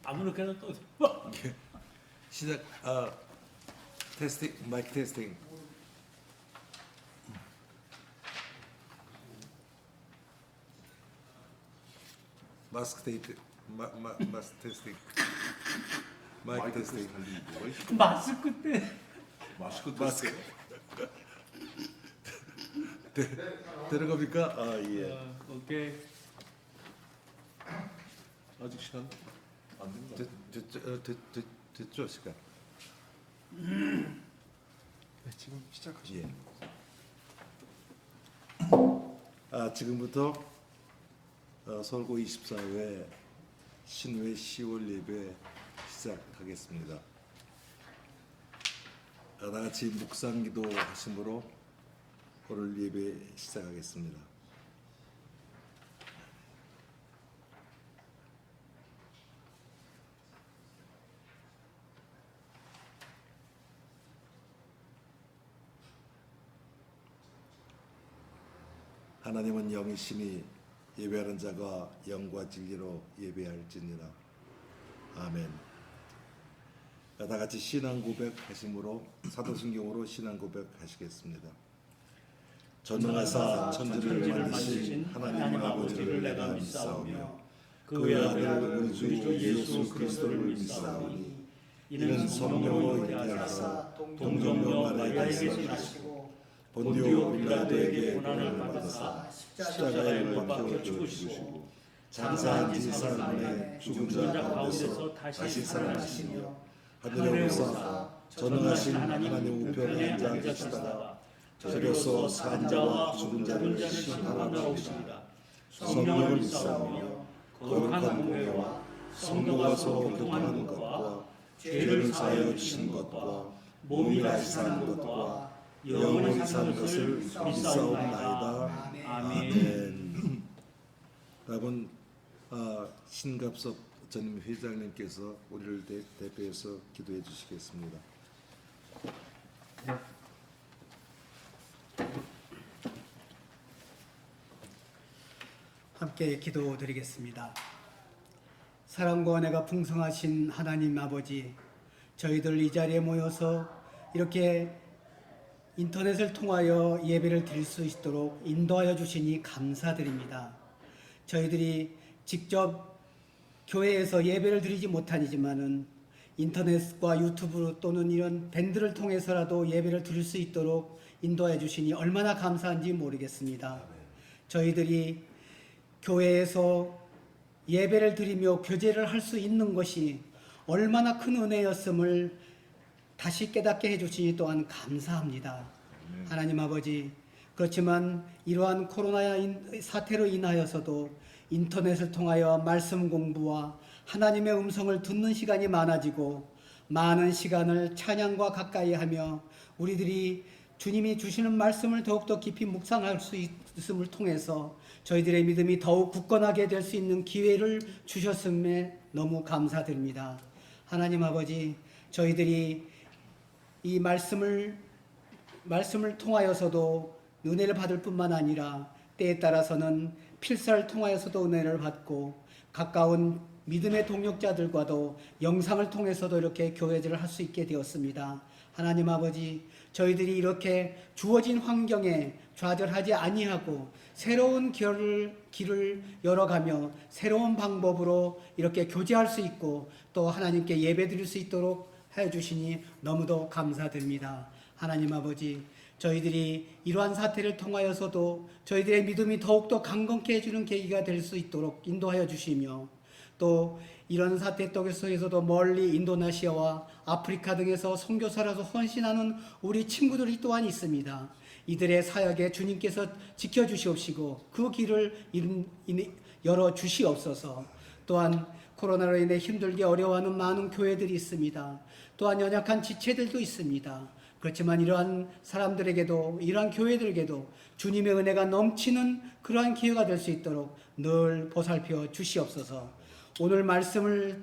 아무렇게나 또 시작. 테스팅, 마이크 테스팅. 마스크 테이프, 마스크 테스팅. 마이크 테스팅. 마스크 때 마스크. 들어갑니까? 예. 오케이. 아직 시간 안 된다. 됐죠 시간. 네, 지금 시작하시죠. 예. 지금부터 설고 24회 신회 10월 예배 시작하겠습니다. 다 같이 묵상기도 하심으로 오늘 예배 시작하겠습니다. 하나님은 영이시니 예배하는 자가 영과 진리로 예배할지니라. 아멘. 다 같이 신앙 고백하심으로 사도신경으로 신앙 고백하시겠습니다. 전능하사 천지를 만드신 하나님 아버지를 내가 믿사오며 그 외아들 우리 주 예수 그리스도를 믿사오니 이는 성령으로 잉태하사 동정녀 마리아에게 나시고 본디오 빌라도에게 고난을 받으사 십자가에 못 박혀 죽으시고 장사한 지 사흘 만에 죽은 자 가운데서 다시 살아나시며 하늘에 오르사 전능하신 하나님 우편에 앉아 계시다가 저리로서 산 자와 죽은 자를 심판하러 오시리라. 성령을 믿사오며 거룩한 공회와 성도가 서로 교통하는 것과 죄를 사하여 주신 것과 몸이 다시 사는 것과 영원히 사는 것을 믿사옵나이다. 아멘. 다음은 신갑섭 전임 회장님께서 우리를 대표해서 기도해 주시겠습니다. 함께 기도드리겠습니다. 사랑과 은혜가 풍성하신 하나님 아버지, 저희들 이 자리에 모여서 이렇게 인터넷을 통하여 예배를 드릴 수 있도록 인도하여 주시니 감사드립니다. 저희들이 직접 교회에서 예배를 드리지 못하지만은 인터넷과 유튜브 또는 이런 밴드를 통해서라도 예배를 드릴 수 있도록 인도하여 주시니 얼마나 감사한지 모르겠습니다. 저희들이 교회에서 예배를 드리며 교제를 할 수 있는 것이 얼마나 큰 은혜였음을 다시 깨닫게 해주시니 또한 감사합니다. 하나님 아버지, 그렇지만 이러한 코로나 사태로 인하여서도 인터넷을 통하여 말씀 공부와 하나님의 음성을 듣는 시간이 많아지고 많은 시간을 찬양과 가까이 하며 우리들이 주님이 주시는 말씀을 더욱더 깊이 묵상할 수 있음을 통해서 저희들의 믿음이 더욱 굳건하게 될 수 있는 기회를 주셨음에 너무 감사드립니다. 하나님 아버지, 저희들이 이 말씀을 통하여서도 은혜를 받을 뿐만 아니라 때에 따라서는 필사를 통하여서도 은혜를 받고 가까운 믿음의 동역자들과도 영상을 통해서도 이렇게 교회를 할 수 있게 되었습니다. 하나님 아버지, 저희들이 이렇게 주어진 환경에 좌절하지 아니하고 새로운 길을 열어가며 새로운 방법으로 이렇게 교제할 수 있고 또 하나님께 예배드릴 수 있도록 해주시니 너무도 감사드립니다. 하나님 아버지, 저희들이 이러한 사태를 통하여서도 저희들의 믿음이 더욱더 강건케 해주는 계기가 될 수 있도록 인도하여 주시며 또 이런 사태 속에서도 멀리 인도네시아와 아프리카 등에서 선교사라서 헌신하는 우리 친구들이 또한 있습니다. 이들의 사역에 주님께서 지켜주시옵시고 그 길을 열어주시옵소서. 또한 코로나로 인해 힘들게 어려워하는 많은 교회들이 있습니다. 또한 연약한 지체들도 있습니다. 그렇지만 이러한 사람들에게도 이러한 교회들에게도 주님의 은혜가 넘치는 그러한 기회가 될 수 있도록 늘 보살펴 주시옵소서. 오늘 말씀을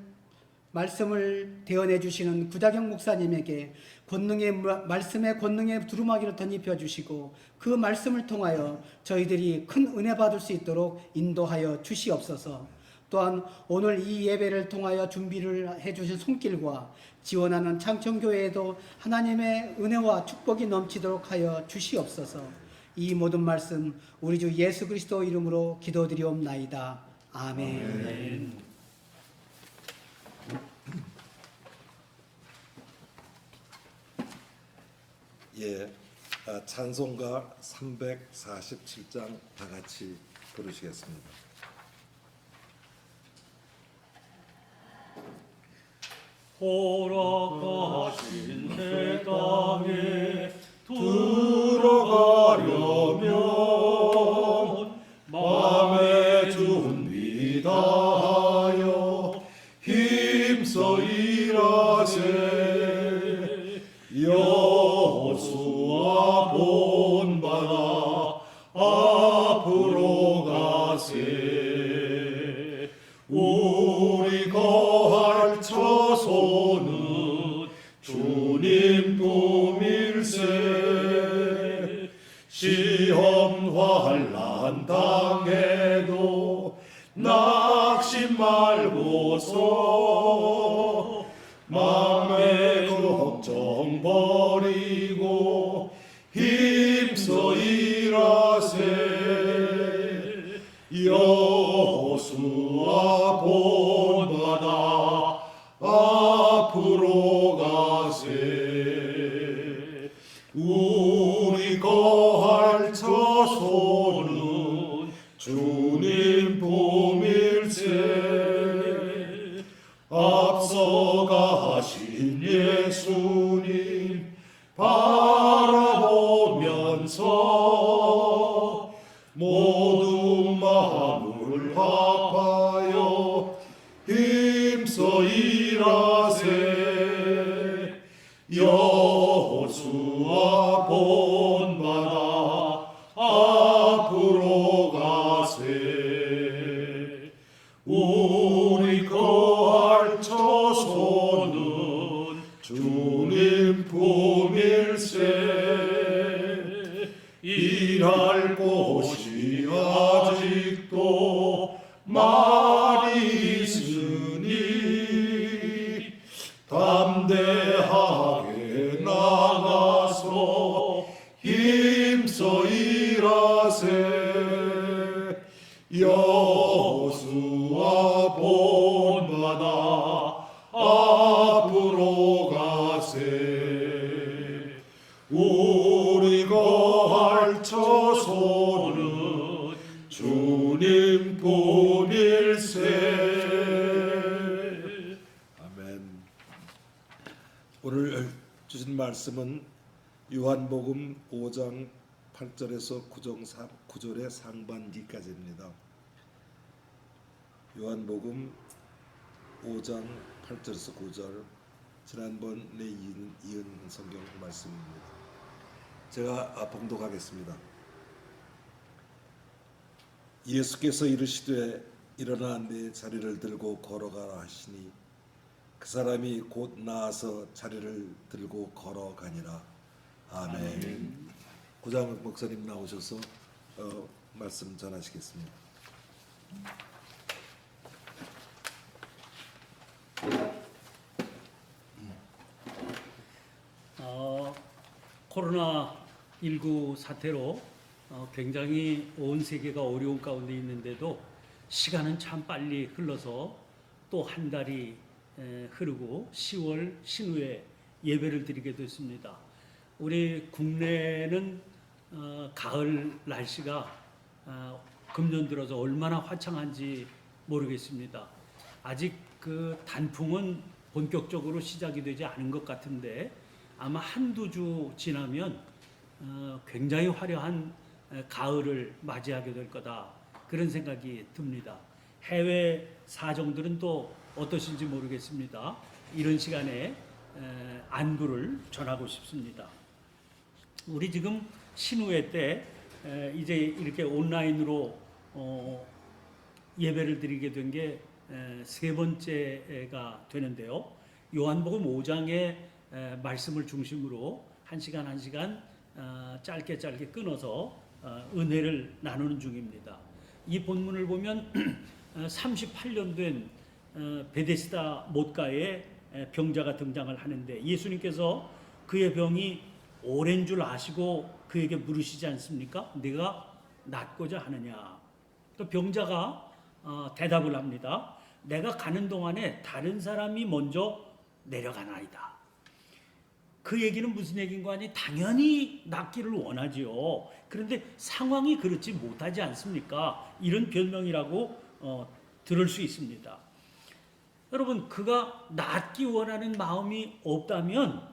대언해 주시는 구자경 목사님에게 말씀의 권능의 두루마기를 덧입혀 주시고 그 말씀을 통하여 저희들이 큰 은혜 받을 수 있도록 인도하여 주시옵소서. 또한 오늘 이 예배를 통하여 준비를 해주신 손길과 지원하는 창천교회에도 하나님의 은혜와 축복이 넘치도록 하여 주시옵소서. 이 모든 말씀 우리 주 예수 그리스도 이름으로 기도드리옵나이다. 아멘. 예, 찬송가 347장 다 같이 부르시겠습니다. 돌아가신 새 땅에 들어가려면 마음의 준비 다하여 힘써 일하세. 여호수아 본받아 앞으로 가세. 우리 거할 처소는 주님 품일세. 시험 환난 당해도 낙심 말고서 마음의 걱정 버리고 힘써 일하세. 여호수아 본받아 앞으로 가세. 우리 거할 처소는 주님 품일세. 앞서 가신 예수님 바라보면서 모두 마음을 합하여 힘써 일하세. 여호수아 본받아 앞으로 가세. 우리 거할 처소는 주님 품일세. 일할 곳이 아직도 많이 있으니 담대하게 나가서 힘써 일하세. 여호수아 본받아 앞으로 가세. 우리 거할 처소는 주님 품일세. 아멘. 오늘 주신 말씀은 요한복음 5장 8절에서 9절의 상반기까지입니다. 요한복음 5장 8절에서 9절, 지난번에 이은 성경 말씀입니다. 제가 봉독하겠습니다. 예수께서 이르시되 일어나 내 자리를 들고 걸어가라 하시니 그 사람이 곧 나아서 자리를 들고 걸어가니라. 아멘. 구장 목사님 나오셔서 말씀 전하시겠습니다. 코로나19 사태로 굉장히 온 세계가 어려운 가운데 있는데도 시간은 참 빨리 흘러서 또 한 달이 흐르고 10월 신우에 예배를 드리게 됐습니다. 우리 국내는 가을 날씨가 금년 들어서 얼마나 화창한지 모르겠습니다. 아직 그 단풍은 본격적으로 시작이 되지 않은 것 같은데 아마 한두 주 지나면 굉장히 화려한 가을을 맞이하게 될 거다, 그런 생각이 듭니다. 해외 사정들은 또 어떠신지 모르겠습니다. 이런 시간에 안부를 전하고 싶습니다. 우리 지금 신우회 때 이제 이렇게 온라인으로 예배를 드리게 된 게 세 번째가 되는데요. 요한복음 5장의 말씀을 중심으로 한 시간 짧게 끊어서 은혜를 나누는 중입니다. 이 본문을 보면 38년 된 베데스다 못가에 병자가 등장을 하는데 예수님께서 그의 병이 오랜 줄 아시고 그에게 물으시지 않습니까? 네가 낫고자 하느냐? 또 병자가 대답을 합니다. 내가 가는 동안에 다른 사람이 먼저 내려가나이다. 그 얘기는 무슨 얘기인가 하니 당연히 낫기를 원하지요. 그런데 상황이 그렇지 못하지 않습니까? 이런 변명이라고 들을 수 있습니다. 여러분, 그가 낫기 원하는 마음이 없다면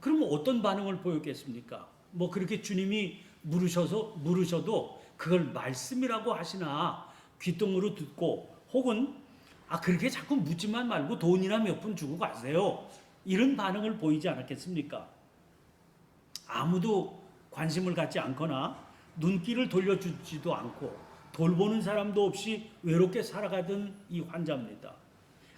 그럼 어떤 반응을 보였겠습니까? 뭐 그렇게 주님이 물으셔도 그걸 말씀이라고 하시나 귀뚱으로 듣고 혹은 그렇게 자꾸 묻지만 말고 돈이나 몇 푼 주고 가세요. 이런 반응을 보이지 않았겠습니까? 아무도 관심을 갖지 않거나 눈길을 돌려주지도 않고 돌보는 사람도 없이 외롭게 살아가던 이 환자입니다.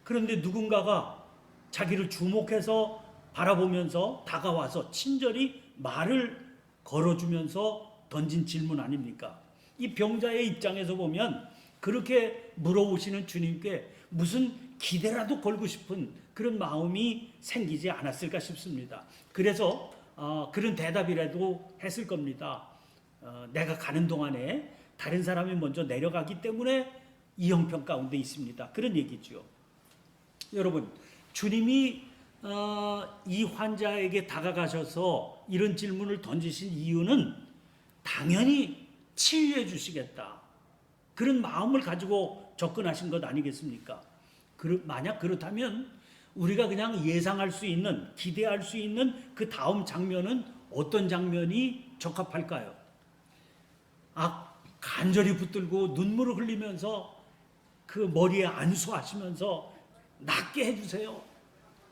그런데 누군가가 자기를 주목해서 바라보면서 다가와서 친절히 말을 걸어주면서 던진 질문 아닙니까? 이 병자의 입장에서 보면 그렇게 물어보시는 주님께 무슨 기대라도 걸고 싶은 그런 마음이 생기지 않았을까 싶습니다. 그래서 그런 대답이라도 했을 겁니다. 내가 가는 동안에 다른 사람이 먼저 내려가기 때문에 이 형편 가운데 있습니다. 그런 얘기죠. 여러분, 주님이 이 환자에게 다가가셔서 이런 질문을 던지신 이유는 당연히 치유해 주시겠다. 그런 마음을 가지고 접근하신 것 아니겠습니까? 만약 그렇다면 우리가 그냥 예상할 수 있는, 기대할 수 있는 그 다음 장면은 어떤 장면이 적합할까요? 간절히 붙들고 눈물을 흘리면서 그 머리에 안수하시면서 낫게 해주세요.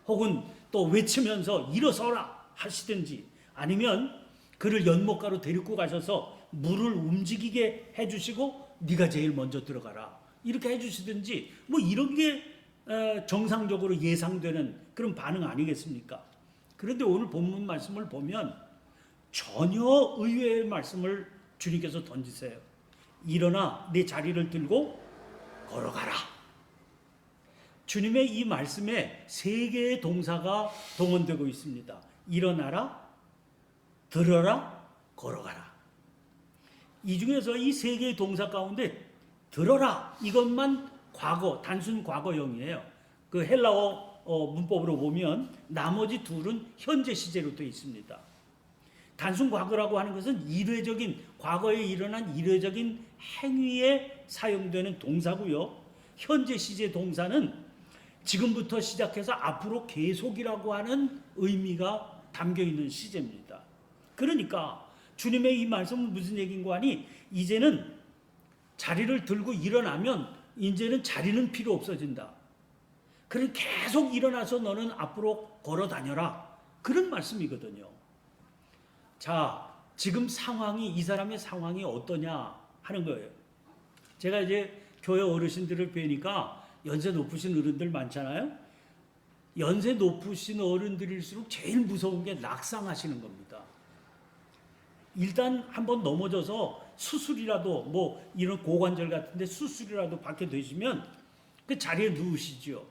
혹은 또 외치면서 일어서라 하시든지 아니면 그를 연못가로 데리고 가셔서 물을 움직이게 해주시고 네가 제일 먼저 들어가라 이렇게 해주시든지 뭐 이런 게 정상적으로 예상되는 그런 반응 아니겠습니까? 그런데 오늘 본문 말씀을 보면 전혀 의외의 말씀을 주님께서 던지세요. 일어나 내 자리를 들고 걸어가라. 주님의 이 말씀에 세 개의 동사가 동원되고 있습니다. 일어나라, 들어라, 걸어가라. 이 중에서 이 세 개의 동사 가운데 들어라 이것만 단순 과거형이에요. 그 헬라어 문법으로 보면 나머지 둘은 현재 시제로 되어 있습니다. 단순 과거라고 하는 것은 과거에 일어난 일회적인 행위에 사용되는 동사고요. 현재 시제 동사는 지금부터 시작해서 앞으로 계속이라고 하는 의미가 담겨 있는 시제입니다. 그러니까 주님의 이 말씀은 무슨 얘기인가 하니 이제는 자리를 들고 일어나면 이제는 자리는 필요 없어진다. 그럼 계속 일어나서 너는 앞으로 걸어 다녀라. 그런 말씀이거든요. 자, 지금 이 사람의 상황이 어떠냐 하는 거예요. 제가 이제 교회 어르신들을 뵈니까 연세 높으신 어른들 많잖아요. 연세 높으신 어른들일수록 제일 무서운 게 낙상하시는 겁니다. 일단 한번 넘어져서 수술이라도 뭐 이런 고관절 같은데 수술이라도 받게 되시면 그 자리에 누우시죠.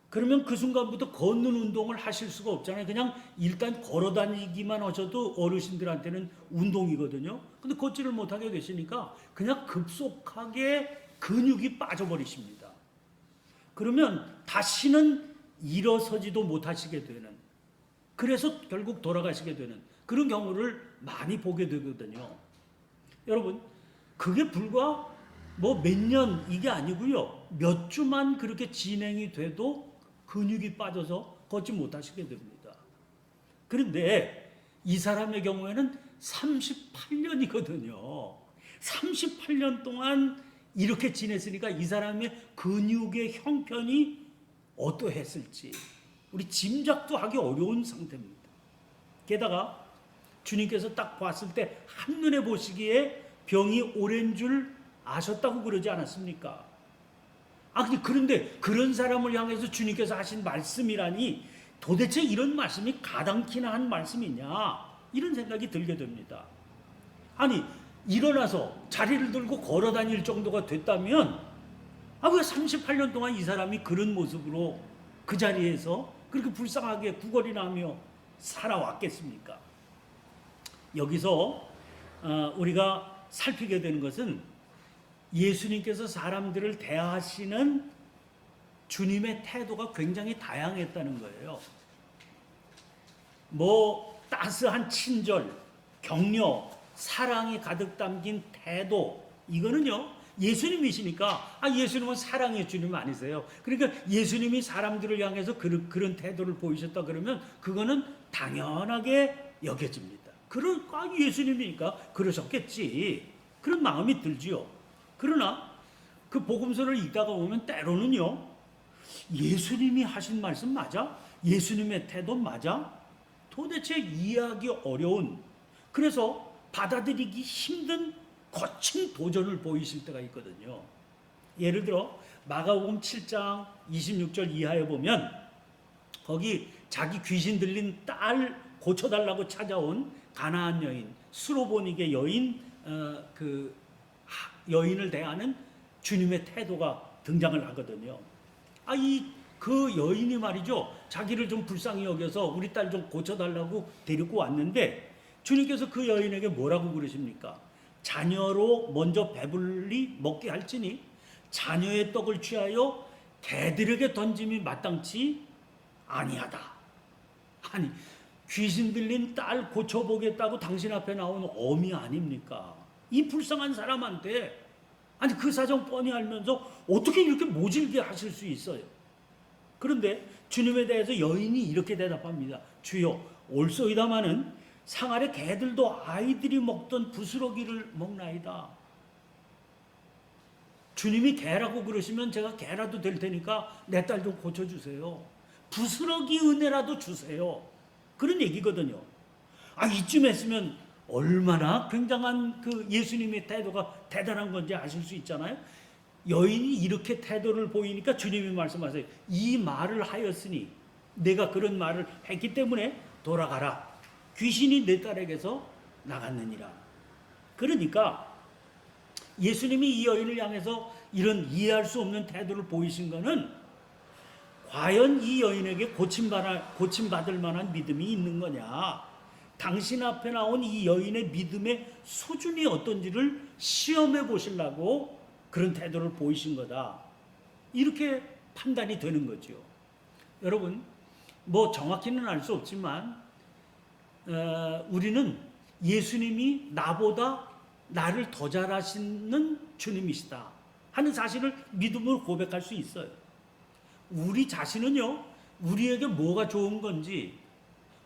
그러면 그 순간부터 걷는 운동을 하실 수가 없잖아요. 그냥 일단 걸어 다니기만 하셔도 어르신들한테는 운동이거든요. 근데 걷지를 못하게 되시니까 그냥 급속하게 근육이 빠져버리십니다. 그러면 다시는 일어서지도 못하시게 되는, 그래서 결국 돌아가시게 되는 그런 경우를 많이 보게 되거든요. 여러분, 그게 불과 뭐 몇 년 이게 아니고요. 몇 주만 그렇게 진행이 돼도 근육이 빠져서 걷지 못하시게 됩니다. 그런데 이 사람의 경우에는 38년이거든요. 38년 동안 이렇게 지냈으니까 이 사람의 근육의 형편이 어떠했을지 우리 짐작도 하기 어려운 상태입니다. 게다가 주님께서 딱 봤을 때 한눈에 보시기에 병이 오랜 줄 아셨다고 그러지 않았습니까? 그런데 그런 사람을 향해서 주님께서 하신 말씀이라니 도대체 이런 말씀이 가당키나 한 말씀이냐 이런 생각이 들게 됩니다. 일어나서 자리를 들고 걸어 다닐 정도가 됐다면 왜 38년 동안 이 사람이 그런 모습으로 그 자리에서 그렇게 불쌍하게 구걸이나 하며 살아왔겠습니까? 여기서 우리가 살피게 되는 것은 예수님께서 사람들을 대하시는 주님의 태도가 굉장히 다양했다는 거예요. 따스한 친절, 격려, 사랑이 가득 담긴 태도, 이거는요 예수님이시니까 예수님은 사랑의 주님 아니세요? 그러니까 예수님이 사람들을 향해서 그런 태도를 보이셨다 그러면 그거는 당연하게 여겨집니다. 예수님이니까 그러셨겠지, 그런 마음이 들지요. 그러나 그 복음서를 읽다가 보면 때로는요, 예수님이 하신 말씀 맞아? 예수님의 태도 맞아? 도대체 이해하기 어려운, 그래서 받아들이기 힘든 거친 도전을 보이실 때가 있거든요. 예를 들어 마가복음 7장 26절 이하에 보면 거기 자기 귀신 들린 딸 고쳐달라고 찾아온 가나안 여인, 수로보니게 여인, 그 여인을 대하는 주님의 태도가 등장을 하거든요. 그 여인이 말이죠, 자기를 좀 불쌍히 여겨서 우리 딸 좀 고쳐달라고 데리고 왔는데 주님께서 그 여인에게 뭐라고 그러십니까? 자녀로 먼저 배불리 먹게 할지니 자녀의 떡을 취하여 개들에게 던짐이 마땅치 아니하다. 아니, 귀신 들린 딸 고쳐보겠다고 당신 앞에 나온 어미 아닙니까? 이 불쌍한 사람한테, 그 사정 뻔히 알면서 어떻게 이렇게 모질게 하실 수 있어요? 그런데 주님에 대해서 여인이 이렇게 대답합니다. 주여, 올소이다마는 상 아래 개들도 아이들이 먹던 부스러기를 먹나이다. 주님이 개라고 그러시면 제가 개라도 될 테니까 내 딸 좀 고쳐주세요. 부스러기 은혜라도 주세요. 그런 얘기거든요. 이쯤 했으면 얼마나 굉장한 그 예수님의 태도가 대단한 건지 아실 수 있잖아요. 여인이 이렇게 태도를 보이니까 주님이 말씀하세요. 이 말을 하였으니, 내가 그런 말을 했기 때문에 돌아가라. 귀신이 내 딸에게서 나갔느니라. 그러니까 예수님이 이 여인을 향해서 이런 이해할 수 없는 태도를 보이신 것은 과연 이 여인에게 고침받을 만한 믿음이 있는 거냐, 당신 앞에 나온 이 여인의 믿음의 수준이 어떤지를 시험해 보시려고 그런 태도를 보이신 거다, 이렇게 판단이 되는 거죠. 여러분, 정확히는 알 수 없지만 우리는 예수님이 나보다 나를 더 잘하시는 주님이시다 하는 사실을 믿음으로 고백할 수 있어요. 우리 자신은요, 우리에게 뭐가 좋은 건지,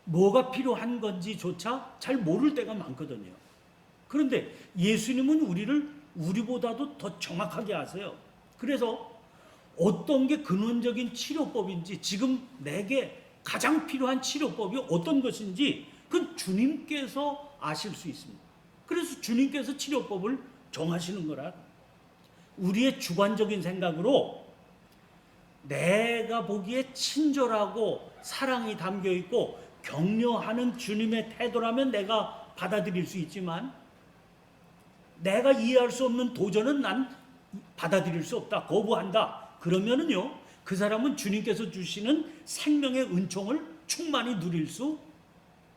뭐가 필요한 건지조차 잘 모를 때가 많거든요. 그런데 예수님은 우리보다도 더 정확하게 아세요. 그래서 어떤 게 근원적인 치료법인지, 지금 내게 가장 필요한 치료법이 어떤 것인지 그건 주님께서 아실 수 있습니다. 그래서 주님께서 치료법을 정하시는 거라. 우리의 주관적인 생각으로 내가 보기에 친절하고 사랑이 담겨 있고 격려하는 주님의 태도라면 내가 받아들일 수 있지만, 내가 이해할 수 없는 도전은 난 받아들일 수 없다, 거부한다. 그러면은요, 그 사람은 주님께서 주시는 생명의 은총을 충만히 누릴 수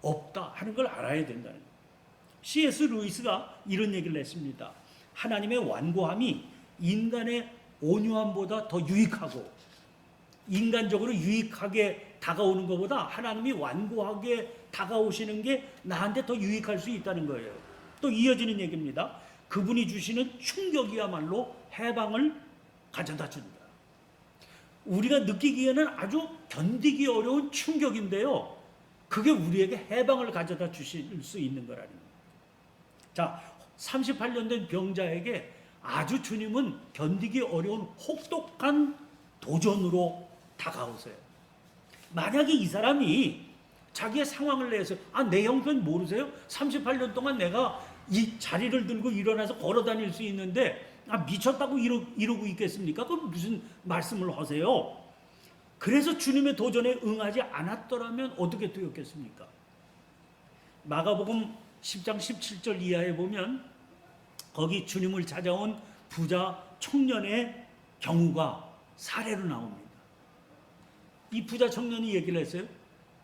없다 하는 걸 알아야 된다는 거예요. C.S. 루이스가 이런 얘기를 했습니다. 하나님의 완고함이 인간의 온유함보다 더 유익하고, 인간적으로 유익하게 다가오는 것보다 하나님이 완고하게 다가오시는 게 나한테 더 유익할 수 있다는 거예요. 또 이어지는 얘기입니다. 그분이 주시는 충격이야말로 해방을 가져다 준다. 우리가 느끼기에는 아주 견디기 어려운 충격인데요, 그게 우리에게 해방을 가져다 주실 수 있는 거라는 거예요. 자, 38년 된 병자에게 아주 주님은 견디기 어려운 혹독한 도전으로 다가오세요. 만약에 이 사람이 자기의 상황을 내서 내 형편 모르세요? 38년 동안 내가 이 자리를 들고 일어나서 걸어 다닐 수 있는데 미쳤다고 이러고 있겠습니까? 그럼 무슨 말씀을 하세요? 그래서 주님의 도전에 응하지 않았더라면 어떻게 되었겠습니까? 마가복음 10장 17절 이하에 보면 거기 주님을 찾아온 부자 청년의 경우가 사례로 나옵니다. 이 부자 청년이 얘기를 했어요.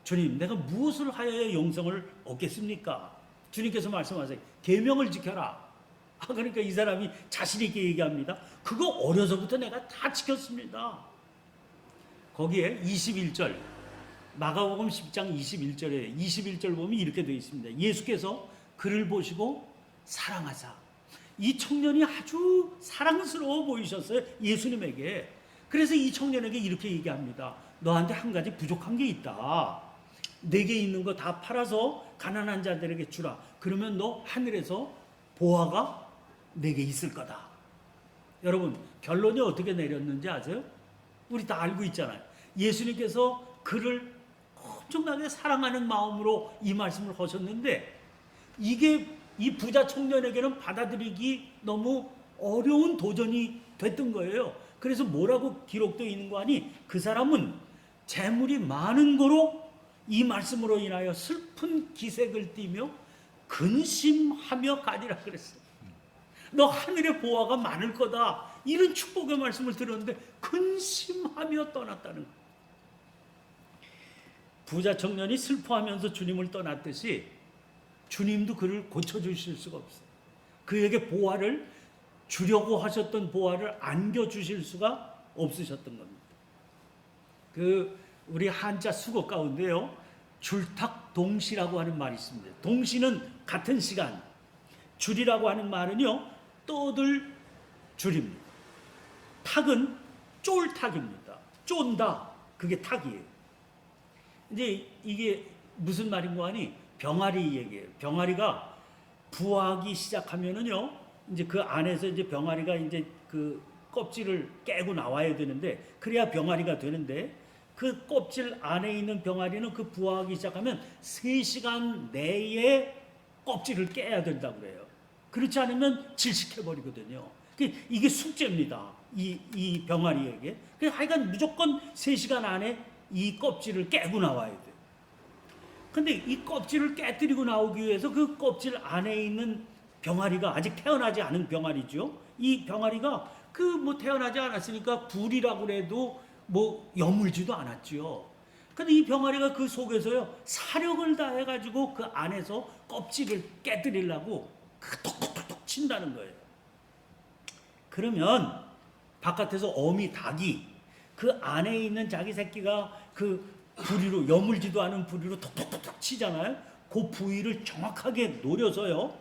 주님, 내가 무엇을 하여야 영생을 얻겠습니까? 주님께서 말씀하세요. 계명을 지켜라. 그러니까 이 사람이 자신 있게 얘기합니다. 그거 어려서부터 내가 다 지켰습니다. 거기에 21절, 마가복음 10장 21절에 21절 보면 이렇게 되어 있습니다. 예수께서 그를 보시고 사랑하사. 이 청년이 아주 사랑스러워 보이셨어요, 예수님에게. 그래서 이 청년에게 이렇게 얘기합니다. 너한테 한 가지 부족한 게 있다. 내게 있는 거 다 팔아서 가난한 자들에게 주라. 그러면 너 하늘에서 보화가 내게 있을 거다. 여러분, 결론이 어떻게 내렸는지 아세요? 우리 다 알고 있잖아요. 예수님께서 그를 엄청나게 사랑하는 마음으로 이 말씀을 하셨는데, 이게 이 부자 청년에게는 받아들이기 너무 어려운 도전이 됐던 거예요. 그래서 뭐라고 기록되어 있는 거 아니? 그 사람은 재물이 많은 거로 이 말씀으로 인하여 슬픈 기색을 띠며 근심하며 가니라 그랬어요. 너 하늘의 보화가 많을 거다. 이런 축복의 말씀을 들었는데 근심하며 떠났다는 거예요. 부자 청년이 슬퍼하면서 주님을 떠났듯이 주님도 그를 고쳐주실 수가 없어요. 그에게 보화를 주려고 하셨던 보화를 안겨주실 수가 없으셨던 겁니다. 우리 한자 수거 가운데요, 줄탁동시라고 하는 말이 있습니다. 동시는 같은 시간, 줄이라고 하는 말은요, 떠들 줄입니다. 탁은 쫄탁입니다. 쫀다, 그게 탁이에요. 이제 이게 무슨 말인가 하니 병아리 얘기예요. 병아리가 부화하기 시작하면은요, 이제 그 안에서 이제 병아리가 이제 그 껍질을 깨고 나와야 되는데, 그래야 병아리가 되는데, 그 껍질 안에 있는 병아리는 그 부화하기 시작하면 3시간 내에 껍질을 깨야 된다고 그래요. 그렇지 않으면 질식해버리거든요. 이게 숙제입니다. 이 병아리에게. 하여간 무조건 3시간 안에 이 껍질을 깨고 나와야 돼요. 근데 이 껍질을 깨뜨리고 나오기 위해서 그 껍질 안에 있는 병아리가 아직 태어나지 않은 병아리죠. 이 병아리가 태어나지 않았으니까 불이라고 해도 여물지도 않았죠. 근데 이 병아리가 그 속에서요, 사력을 다해가지고 그 안에서 껍질을 깨뜨리려고 톡톡톡톡 친다는 거예요. 그러면 바깥에서 어미 닭이 그 안에 있는 자기 새끼가 그 부리로, 여물지도 않은 부리로 톡톡톡톡 치잖아요. 그 부위를 정확하게 노려서요,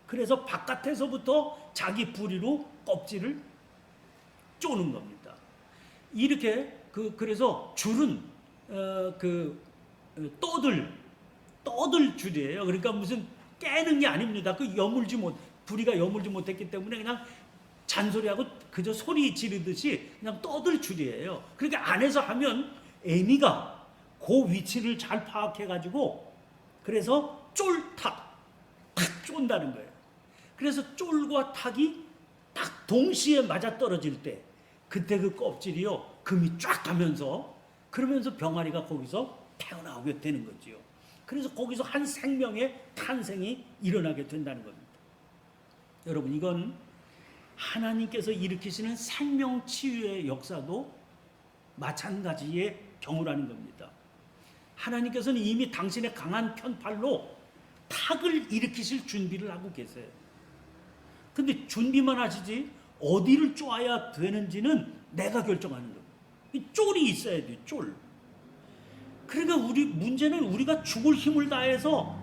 그래서 바깥에서부터 자기 부리로 껍질을 쪼는 겁니다. 이렇게 그래서 줄은 떠들 줄이에요. 그러니까 무슨 깨는 게 아닙니다. 부리가 여물지 못했기 때문에 그냥 잔소리하고 그저 소리 지르듯이 그냥 떠들 줄이에요. 그러니까 안에서 하면 애미가 그 위치를 잘 파악해가지고 그래서 쫄탁 탁 쫀다는 거예요. 그래서 쫄과 탁이 딱 동시에 맞아 떨어질 때, 그때 그 껍질이요, 금이 쫙 가면서, 그러면서 병아리가 거기서 태어나오게 되는 거지요. 그래서 거기서 한 생명의 탄생이 일어나게 된다는 겁니다. 여러분, 이건 하나님께서 일으키시는 생명 치유의 역사도 마찬가지의 경우라는 겁니다. 하나님께서는 이미 당신의 강한 편팔로 탁을 일으키실 준비를 하고 계세요. 근데 준비만 하시지 어디를 쪼아야 되는지는 내가 결정하는 겁니다. 이 쫄이 있어야 돼요, 쫄. 그러니까 문제는 우리가 죽을 힘을 다해서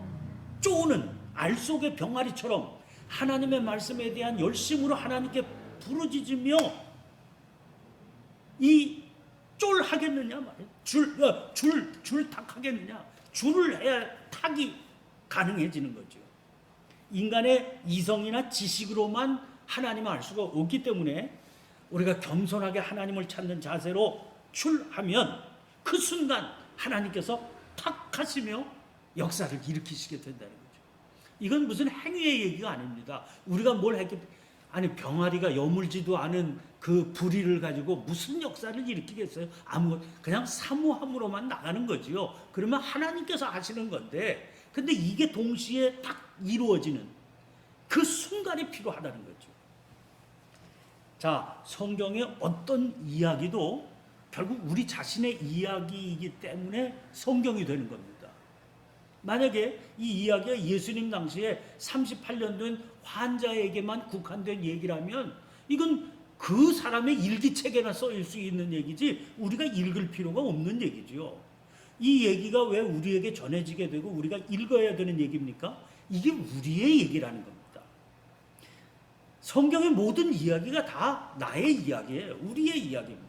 쪼는 알 속의 병아리처럼 하나님의 말씀에 대한 열심으로 하나님께 부르짖으며 이 쫄 하겠느냐 말이에요. 줄탁 하겠느냐. 줄을 해야 탁이 가능해지는 거죠. 인간의 이성이나 지식으로만 하나님을 알 수가 없기 때문에 우리가 겸손하게 하나님을 찾는 자세로 출하면 그 순간 하나님께서 탁 하시며 역사를 일으키시게 된다는 거죠. 이건 무슨 행위의 얘기가 아닙니다. 우리가 뭘 했기, 아니 병아리가 여물지도 않은 그 부리를 가지고 무슨 역사를 일으키겠어요? 그냥 사무함으로만 나가는 거지요. 그러면 하나님께서 하시는 건데, 근데 이게 동시에 딱 이루어지는 그 순간이 필요하다는 거죠. 자, 성경의 어떤 이야기도 결국 우리 자신의 이야기이기 때문에 성경이 되는 겁니다. 만약에 이 이야기가 예수님 당시에 38년 된 환자에게만 국한된 얘기라면 이건 그 사람의 일기책에나 써일 수 있는 얘기지 우리가 읽을 필요가 없는 얘기죠. 이 얘기가 왜 우리에게 전해지게 되고 우리가 읽어야 되는 얘기입니까? 이게 우리의 얘기라는 겁니다. 성경의 모든 이야기가 다 나의 이야기예요. 우리의 이야기입니다.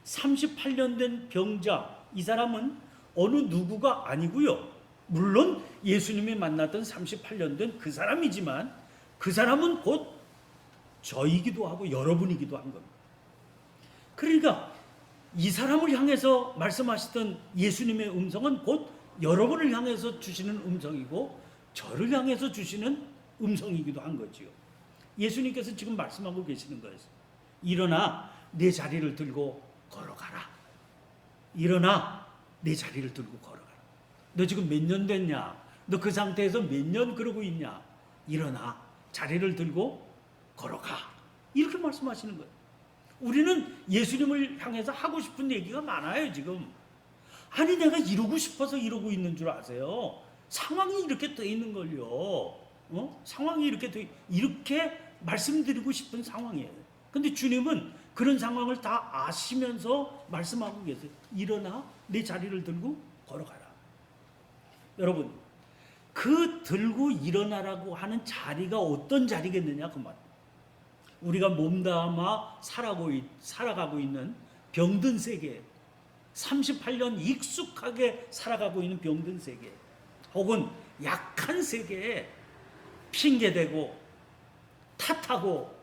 38년 된 병자, 이 사람은 어느 누구가 아니고요. 물론 예수님이 만났던 38년 된 그 사람이지만 그 사람은 곧 저이기도 하고 여러분이기도 한 겁니다. 그러니까 이 사람을 향해서 말씀하시던 예수님의 음성은 곧 여러분을 향해서 주시는 음성이고 저를 향해서 주시는 음성이기도 한 거지요. 예수님께서 지금 말씀하고 계시는 거예요. 일어나 내 자리를 들고 걸어가라. 일어나 내 자리를 들고 걸어가라. 너 지금 몇 년 됐냐? 너 그 상태에서 몇 년 그러고 있냐? 일어나 자리를 들고 걸어가. 이렇게 말씀하시는 거예요. 우리는 예수님을 향해서 하고 싶은 얘기가 많아요 지금. 아니 내가 이러고 싶어서 이러고 있는 줄 아세요? 상황이 이렇게 돼 있는 걸요. 상황이 이렇게 말씀드리고 싶은 상황이에요. 근데 주님은 그런 상황을 다 아시면서 말씀하고 계세요. 일어나 내 자리를 들고 걸어가라. 여러분, 그 들고 일어나라고 하는 자리가 어떤 자리겠느냐 그 말. 우리가 몸담아 살아가고 있는 병든 세계, 38년 익숙하게 살아가고 있는 병든 세계, 혹은 약한 세계에 핑계대고 탓하고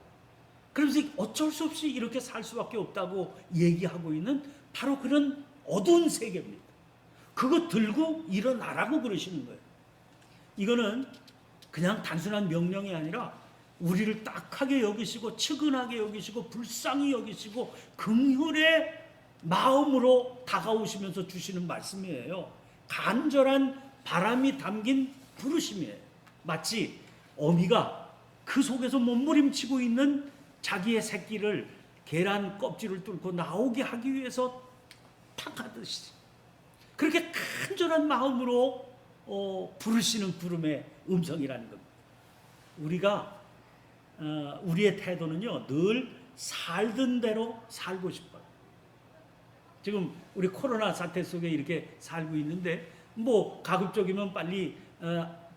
그러면서 어쩔 수 없이 이렇게 살 수밖에 없다고 얘기하고 있는 바로 그런 어두운 세계입니다. 그거 들고 일어나라고 그러시는 거예요. 이거는 그냥 단순한 명령이 아니라 우리를 딱하게 여기시고 측은하게 여기시고 불쌍히 여기시고 긍휼의 마음으로 다가오시면서 주시는 말씀이에요. 간절한 바람이 담긴 부르심이에요. 마치 어미가 그 속에서 몸부림치고 있는 자기의 새끼를 계란 껍질을 뚫고 나오게 하기 위해서 탁 하듯이 그렇게 간절한 마음으로 부르시는 부름의 음성이라는 겁니다. 우리가 우리의 태도는요 늘 살던 대로 살고 싶어요. 지금 우리 코로나 사태 속에 이렇게 살고 있는데 뭐 가급적이면 빨리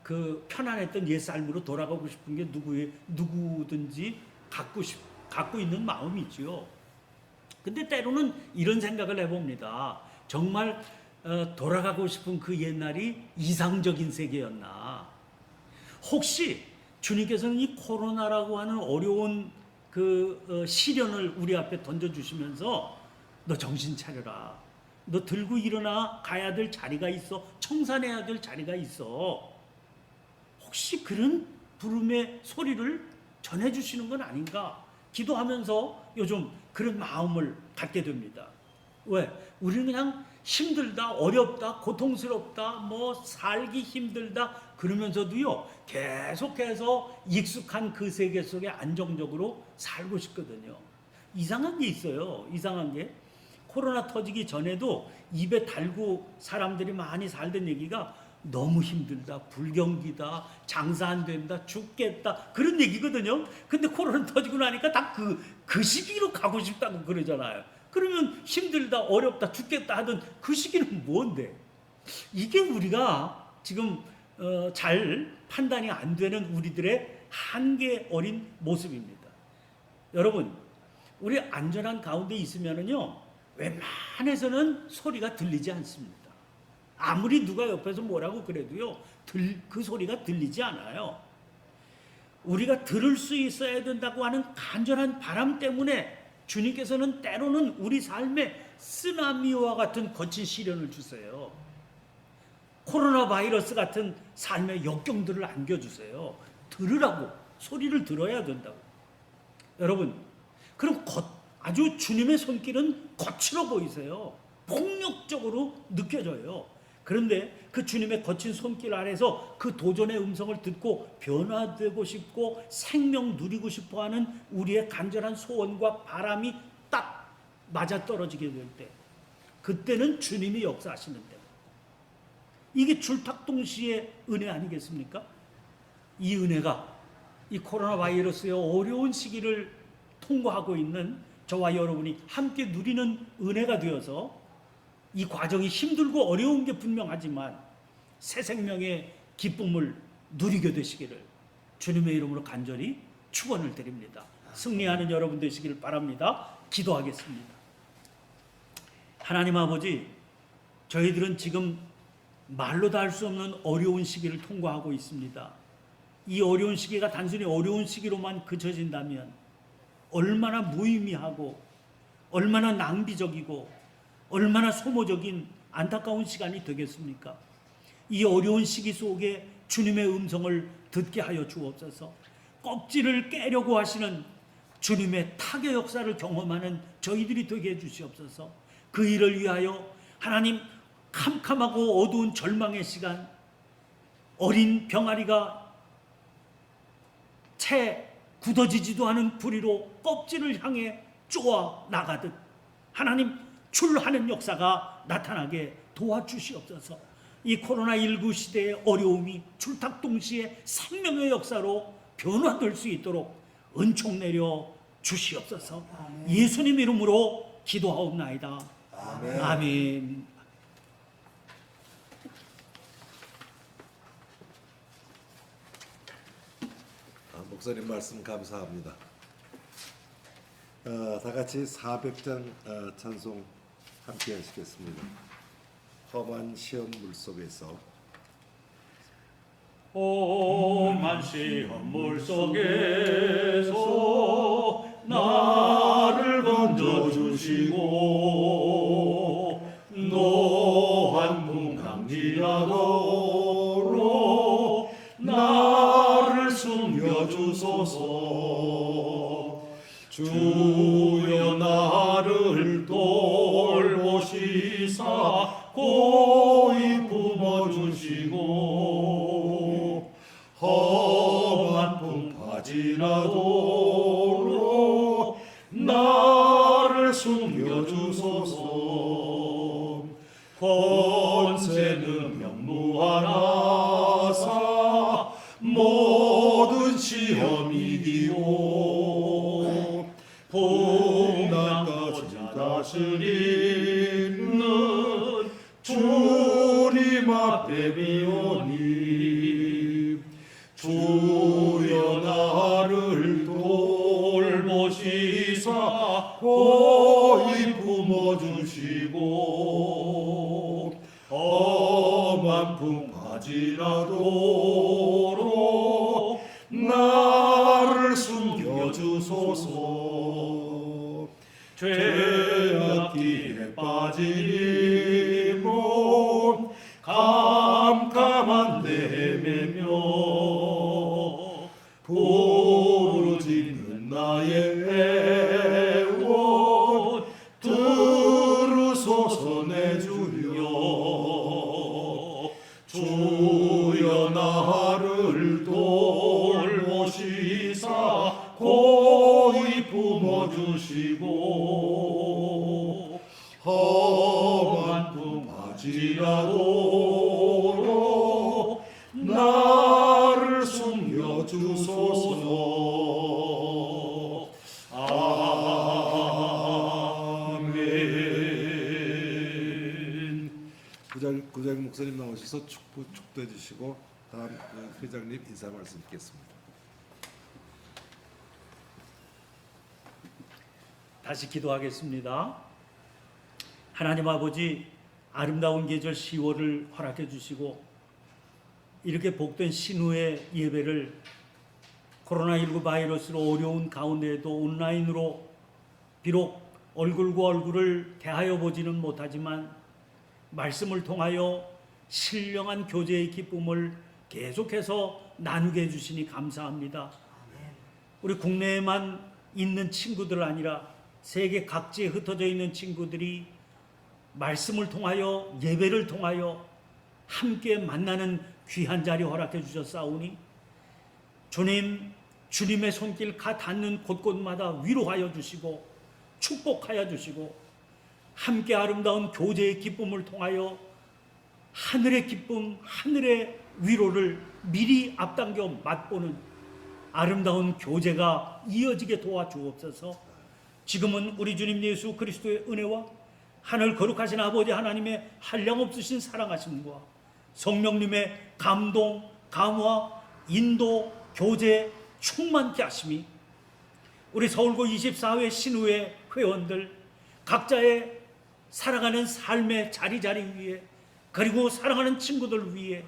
그 편안했던 옛 삶으로 돌아가고 싶은 게 누구든지 갖고 있는 마음이지요. 근데 때로는 이런 생각을 해봅니다. 정말 돌아가고 싶은 그 옛날이 이상적인 세계였나? 혹시 주님께서는 이 코로나라고 하는 어려운 그 시련을 우리 앞에 던져주시면서 너 정신 차려라. 너 들고 일어나 가야 될 자리가 있어. 청산해야 될 자리가 있어. 혹시 그런 부름의 소리를 전해주시는 건 아닌가? 기도하면서 요즘 그런 마음을 갖게 됩니다. 왜? 우리는 그냥 힘들다, 어렵다, 고통스럽다, 뭐 살기 힘들다 그러면서도요 계속해서 익숙한 그 세계 속에 안정적으로 살고 싶거든요. 이상한 게 있어요. 이상한 게 코로나 터지기 전에도 입에 달고 사람들이 많이 살던 얘기가 너무 힘들다, 불경기다, 장사 안 된다, 죽겠다 그런 얘기거든요. 근데 코로나 터지고 나니까 다 그 시기로 가고 싶다고 그러잖아요. 그러면 힘들다, 어렵다, 죽겠다 하던 그 시기는 뭔데? 이게 우리가 지금 잘 판단이 안 되는 우리들의 한계 어린 모습입니다. 여러분, 우리 안전한 가운데 있으면은요 웬만해서는 소리가 들리지 않습니다. 아무리 누가 옆에서 뭐라고 그래도요 그 소리가 들리지 않아요. 우리가 들을 수 있어야 된다고 하는 간절한 바람 때문에 주님께서는 때로는 우리 삶에 쓰나미와 같은 거친 시련을 주세요. 코로나 바이러스 같은 삶의 역경들을 안겨주세요. 들으라고, 소리를 들어야 된다고. 여러분, 그럼 아주 주님의 손길은 거칠어 보이세요. 폭력적으로 느껴져요. 그런데 그 주님의 거친 손길 아래서 그 도전의 음성을 듣고 변화되고 싶고 생명 누리고 싶어하는 우리의 간절한 소원과 바람이 딱 맞아떨어지게 될 때, 그때는 주님이 역사하시는 때, 이게 줄탁동시의 은혜 아니겠습니까? 이 은혜가 이 코로나 바이러스의 어려운 시기를 통과하고 있는 저와 여러분이 함께 누리는 은혜가 되어서 이 과정이 힘들고 어려운 게 분명하지만 새 생명의 기쁨을 누리게 되시기를 주님의 이름으로 간절히 축원을 드립니다. 승리하는 여러분 되시기를 바랍니다. 기도하겠습니다. 하나님 아버지, 저희들은 지금 말로 다 할 수 없는 어려운 시기를 통과하고 있습니다. 이 어려운 시기가 단순히 어려운 시기로만 그쳐진다면 얼마나 무의미하고 얼마나 낭비적이고 얼마나 소모적인 안타까운 시간이 되겠습니까? 이 어려운 시기 속에 주님의 음성을 듣게 하여 주옵소서. 껍질을 깨려고 하시는 주님의 타계 역사를 경험하는 저희들이 되게 해주시옵소서. 그 일을 위하여 하나님, 캄캄하고 어두운 절망의 시간, 어린 병아리가 채 굳어지지도 않은 부리로 껍질을 향해 쪼아 나가듯 하나님, 출하는 역사가 나타나게 도와주시옵소서. 이 코로나19 시대의 어려움이 줄탁동시에 생명의 역사로 변화될 수 있도록 은총 내려 주시옵소서. 예수님 이름으로 기도하옵나이다. 아멘. 아멘. 목사님 말씀 감사합니다. 다 같이 400장 찬송 함께 하시겠습니다. 험한 시험 물속에서. 험한 시험 물속에서 나를 건져주시고 노한 풍랑지하도록 나를 숨겨주소서. 주여 나를 돌보시사 고이 품어주시고 험한 풍파지라도록 나를 숨겨주소서. 권세는 명무하나사 모든 시험 이기고 풍랑까지 다스리는 주님 앞에 비오니 주여 나를 돌보시사 고이 품어주시고 험한 풍파지라도록 나를 숨겨주소서. 죄악기에 빠진 몸 캄캄한 데매며 부르짖는 나의 애원 들으소서 내 주여. 주여 나를 돌보시사 고이 품어주시고 험한 품바지라도록 나를 숨겨주소서. 아멘. 구자기 목사님 나오셔서 축도해 주시고 다음 회장님 인사 말씀 듣겠습니다. 다시 기도하겠습니다. 하나님 아버지, 아름다운 계절 10월을 허락해 주시고 이렇게 복된 신우의 예배를 코로나19 바이러스로 어려운 가운데에도 온라인으로 비록 얼굴과 얼굴을 대하여 보지는 못하지만 말씀을 통하여 신령한 교제의 기쁨을 계속해서 나누게 해주시니 감사합니다. 우리 국내에만 있는 친구들 아니라 세계 각지에 흩어져 있는 친구들이 말씀을 통하여 예배를 통하여 함께 만나는 귀한 자리 허락해 주셨사오니 주님의 손길 가 닿는 곳곳마다 위로하여 주시고 축복하여 주시고 함께 아름다운 교제의 기쁨을 통하여 하늘의 기쁨, 하늘의 위로를 미리 앞당겨 맛보는 아름다운 교제가 이어지게 도와주옵소서. 지금은 우리 주님 예수 그리스도의 은혜와 하늘 거룩하신 아버지 하나님의 한량없으신 사랑하심과 성령님의 감동, 감화, 인도, 교제 충만케 하심이 우리 서울고 24회 신우회 회원들 각자의 살아가는 삶의 자리자리 위에, 그리고 사랑하는 친구들 위에,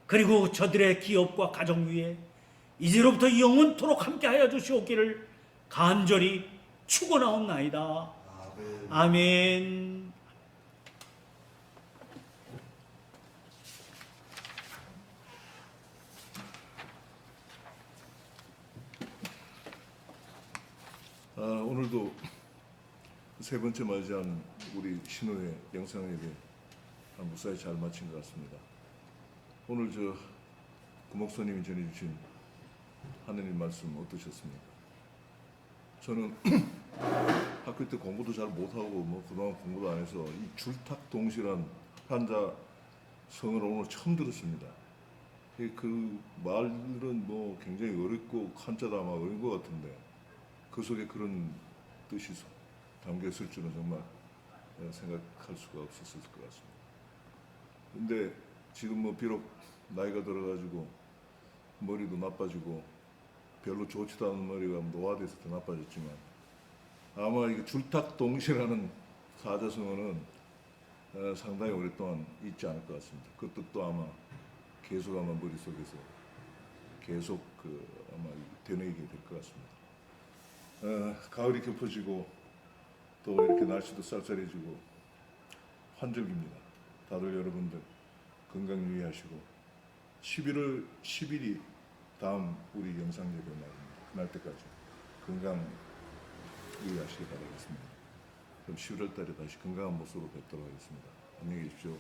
그리고 저들의 기업과 가정 위에 이제로부터 영원토록 함께하여 주시옵기를 간절히 축원하옵나이다. 아멘. 오늘도 세 번째 맞이한 우리 신우의 영상예배 무사히 잘 마친 것 같습니다. 오늘 구목사님이 전해주신 하느님 말씀 어떠셨습니까? 저는 학교 때 공부도 잘 못하고 그동안 공부도 안 해서 이 줄탁동실한 한자 성을 오늘 처음 들었습니다. 그 말은 굉장히 어렵고 한자도 아마 어려운 것 같은데 그 속에 그런 뜻이 담겨 있을 줄은 정말 생각할 수가 없었을 것 같습니다. 근데 지금 비록 나이가 들어가지고 머리도 나빠지고 별로 좋지도 않은 머리가 노화돼서 더 나빠졌지만 아마 이 줄탁동시라는 사자성어는 상당히 오랫동안 있지 않을 것 같습니다. 그 뜻도 아마 계속 아마 머릿속에서 계속 아마 되뇌이게 될 것 같습니다. 가을이 깊어지고 또 이렇게 날씨도 쌀쌀해지고 환절기입니다. 다들 여러분들 건강 유의하시고 11월 10일이 다음 우리 영상 예배 날입니다. 그날 때까지 건강 유의하시기 바라겠습니다. 그럼 11월 달에 다시 건강한 모습으로 뵙도록 하겠습니다. 안녕히 계십시오.